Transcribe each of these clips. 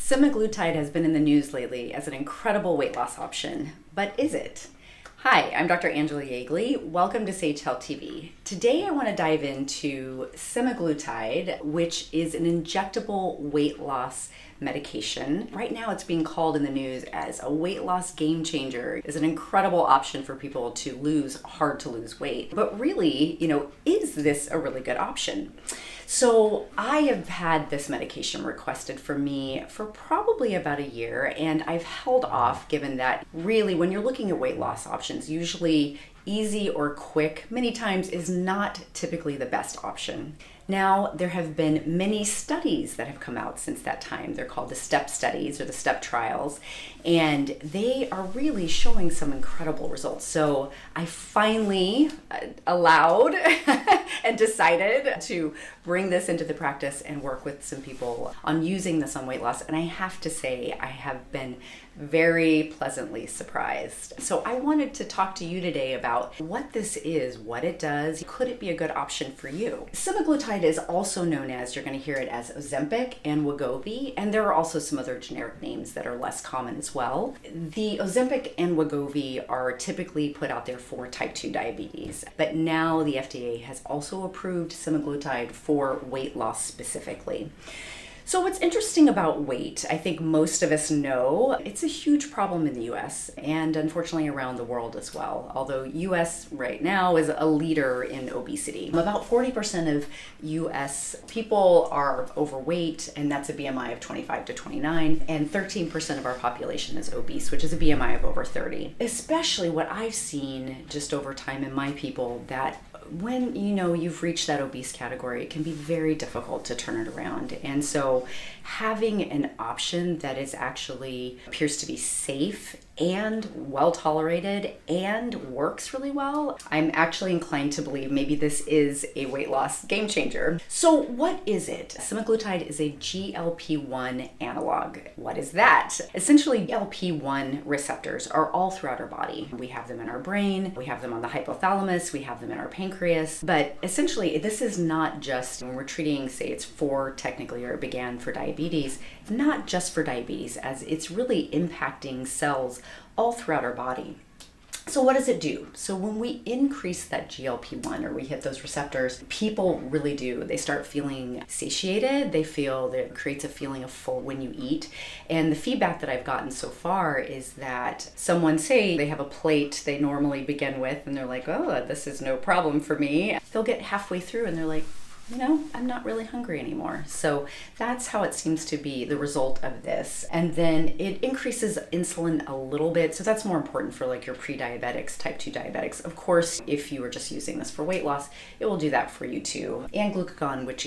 Semaglutide has been in the news lately as an incredible weight loss option, but is it? Hi, I'm Dr. Angela Yeagley. Welcome to Sage Health TV. Today I want to dive into Semaglutide, which is an injectable weight loss medication. Right now it's being called in the news as a weight loss game changer. It's an incredible option for people to lose hard to lose weight. But really, is this a really good option? So I have had this medication requested for me for probably about a year, and I've held off given that really when you're looking at weight loss options, usually easy or quick many times is not typically the best option. Now, there have been many studies that have come out since that time. They're called the STEP studies or the STEP trials, and they are really showing some incredible results. So I finally allowed and decided to bring this into the practice and work with some people on using this on weight loss. And I have to say, I have been very pleasantly surprised. So I wanted to talk to you today about what this is, what it does. Could it be a good option for you? Semaglutide is also known as, you're going to hear it as Ozempic and Wegovy, and there are also some other generic names that are less common as well. The Ozempic and Wegovy are typically put out there for type 2 diabetes, but now the FDA has also approved Semaglutide for weight loss specifically. So what's interesting about weight, I think most of us know, it's a huge problem in the US and unfortunately around the world as well. Although US right now is a leader in obesity. About 40% of US people are overweight, and that's a BMI of 25 to 29, and 13% of our population is obese, which is a BMI of over 30. Especially what I've seen just over time in my people, that when you've reached that obese category, it can be very difficult to turn it around. And so having an option that is actually appears to be safe and well tolerated and works really well, I'm actually inclined to believe maybe this is a weight loss game changer. So what is it? Semaglutide is a GLP-1 analog. What is that? Essentially, GLP-1 receptors are all throughout our body. We have them in our brain, we have them on the hypothalamus, we have them in our pancreas, but essentially this is not just when we're treating, say it's technically, or it began for diabetes, not just for diabetes, as it's really impacting cells all throughout our body. So what does it do? So when we increase that GLP-1 or we hit those receptors, people really do. They start feeling satiated. They feel that it creates a feeling of full when you eat. And the feedback that I've gotten so far is that someone, say they have a plate they normally begin with and they're like, oh, this is no problem for me. They'll get halfway through and they're like, I'm not really hungry anymore. So that's how it seems to be the result of this. And then it increases insulin a little bit. So that's more important for like your pre-diabetics, type 2 diabetics. Of course, if you are just using this for weight loss, it will do that for you too. And glucagon, which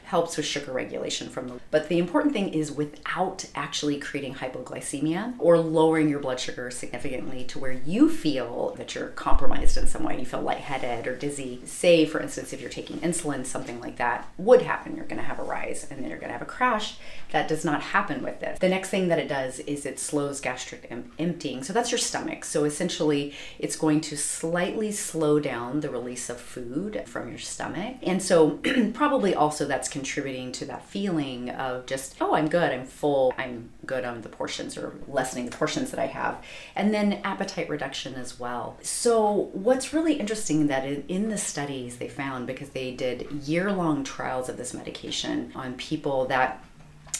helps with sugar regulation but the important thing is without actually creating hypoglycemia or lowering your blood sugar significantly to where you feel that you're compromised in some way. You feel lightheaded or dizzy. Say, for instance, if you're taking insulin, something like that would happen. You're going to have a rise and then you're going to have a crash. That does not happen with this. The next thing that it does is it slows gastric emptying. So that's your stomach. So essentially it's going to slightly slow down the release of food from your stomach. And so probably also that's contributing to that feeling of just, oh, I'm good, I'm full, I'm good on the portions or lessening the portions that I have. And then appetite reduction as well. So what's really interesting that in the studies they found, because they did year-long trials of this medication on people, that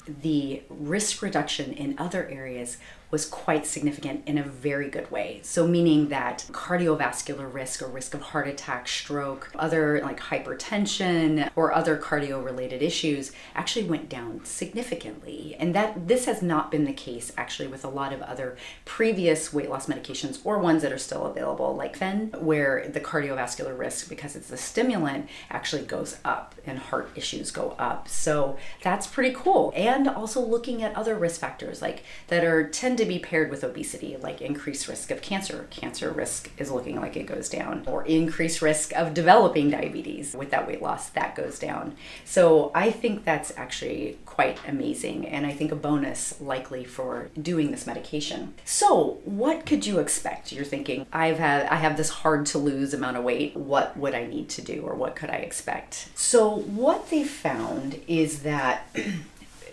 the risk reduction in other areas was quite significant in a very good way. So meaning that cardiovascular risk or risk of heart attack, stroke, other like hypertension or other cardio-related issues actually went down significantly. And that this has not been the case actually with a lot of other previous weight loss medications or ones that are still available, like Fen, where the cardiovascular risk, because it's a stimulant, actually goes up and heart issues go up. So that's pretty cool. And also looking at other risk factors like that tend to be paired with obesity, like increased risk of cancer. Cancer risk is looking like it goes down, or increased risk of developing diabetes. With that weight loss, that goes down. So I think that's actually quite amazing, and I think a bonus likely for doing this medication. So what could you expect? You're thinking, I have this hard to lose amount of weight. What would I need to do, or what could I expect? So what they found is that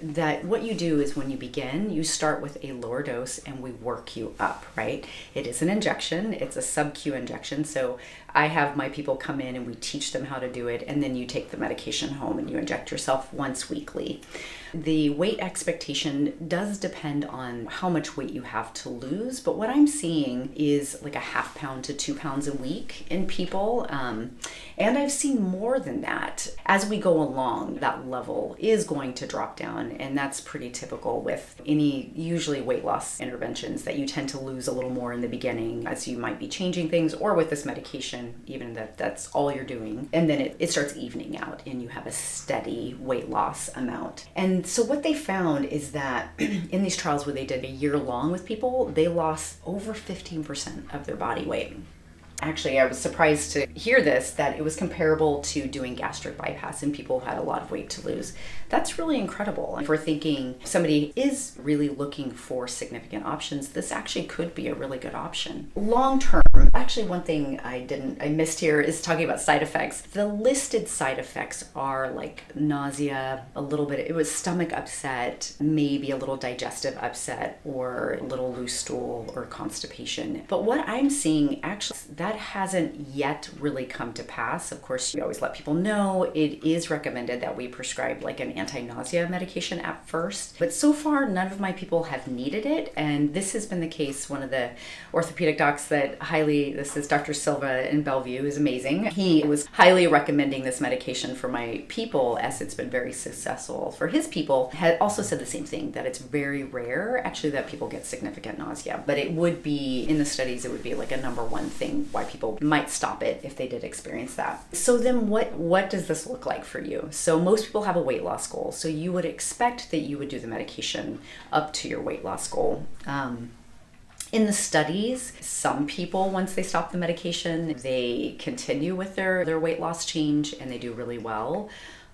that what you do is when you begin, you start with a lower dose and we work you up, right? It is an injection. It's a sub-Q injection. So I have my people come in and we teach them how to do it, and then you take the medication home and you inject yourself once weekly. The weight expectation does depend on how much weight you have to lose, but what I'm seeing is like a 1/2 pound to 2 pounds a week in people. And I've seen more than that. As we go along, that level is going to drop down, and that's pretty typical with any usually weight loss interventions, that you tend to lose a little more in the beginning as you might be changing things, or with this medication, even that's all you're doing. And then it starts evening out and you have a steady weight loss amount. And so what they found is that in these trials where they did a year long with people, they lost over 15% of their body weight. Actually, I was surprised to hear this, that it was comparable to doing gastric bypass in people who had a lot of weight to lose. That's really incredible. If we're thinking somebody is really looking for significant options, this actually could be a really good option. Long term, actually one thing I missed here is talking about side effects. The listed side effects are like nausea, a little bit, it was stomach upset, maybe a little digestive upset, or a little loose stool or constipation. But what I'm seeing, actually, that hasn't yet really come to pass. Of course, we always let people know it is recommended that we prescribe like an anti-nausea medication at first. But so far, none of my people have needed it. And this has been the case. One of the orthopedic docs this is Dr. Silva in Bellevue, is amazing. He was highly recommending this medication for my people, as it's been very successful for his people. Had also said the same thing, that it's very rare actually that people get significant nausea. But it would be, in the studies, it would be like a number one thing why people might stop it if they did experience that. So then what does this look like for you? So most people have a weight loss goal. So you would expect that you would do the medication up to your weight loss goal. In the studies, some people, once they stop the medication, they continue with their weight loss change and they do really well.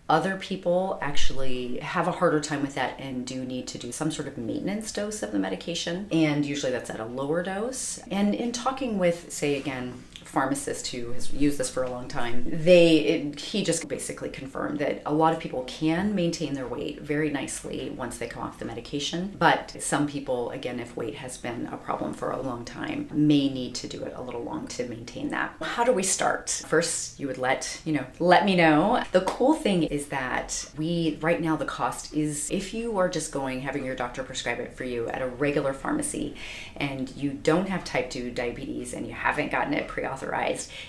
Other people actually have a harder time with that and do need to do some sort of maintenance dose of the medication. And usually that's at a lower dose. And in talking with, say again, pharmacist who has used this for a long time, he just basically confirmed that a lot of people can maintain their weight very nicely once they come off the medication. But some people, again, if weight has been a problem for a long time, may need to do it a little long to maintain that. How do we start? First, you would let me know. The cool thing is that right now the cost is, if you are just having your doctor prescribe it for you at a regular pharmacy and you don't have type 2 diabetes and you haven't gotten it pre-authorized,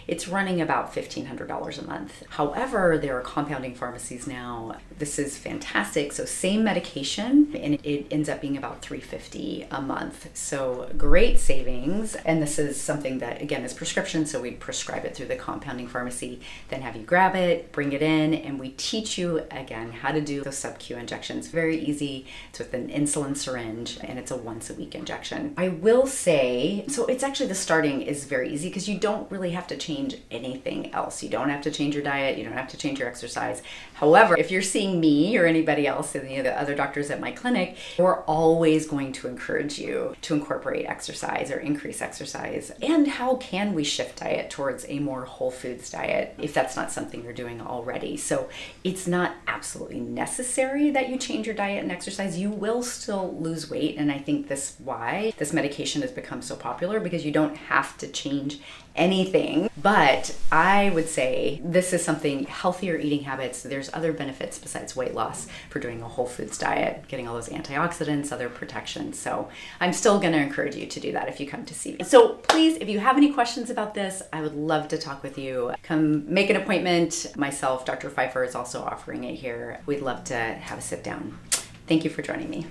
it's running about $1,500 a month. However, there are compounding pharmacies now. This is fantastic. So same medication, and it ends up being about $350 a month. So great savings. And this is something that, again, is prescription. So we prescribe it through the compounding pharmacy, then have you grab it, bring it in, and we teach you, again, how to do those sub-Q injections. Very easy. It's with an insulin syringe, and it's a once a week injection. I will say, so it's actually, the starting is very easy because you don't really have to change anything else. You don't have to change your diet. You don't have to change your exercise. However, if you're seeing me or anybody else, any of the other doctors at my clinic, we're always going to encourage you to incorporate exercise or increase exercise. And how can we shift diet towards a more whole foods diet if that's not something you're doing already? So it's not absolutely necessary that you change your diet and exercise. You will still lose weight. And I think that's why this medication has become so popular, because you don't have to change anything. But I would say this is something, healthier eating habits. There's other benefits besides weight loss for doing a whole foods diet, getting all those antioxidants, other protections. So I'm still going to encourage you to do that if you come to see me. So please, if you have any questions about this, I would love to talk with you. Come make an appointment. Myself, Dr. Pfeiffer, is also offering it here. We'd love to have a sit down. Thank you for joining me.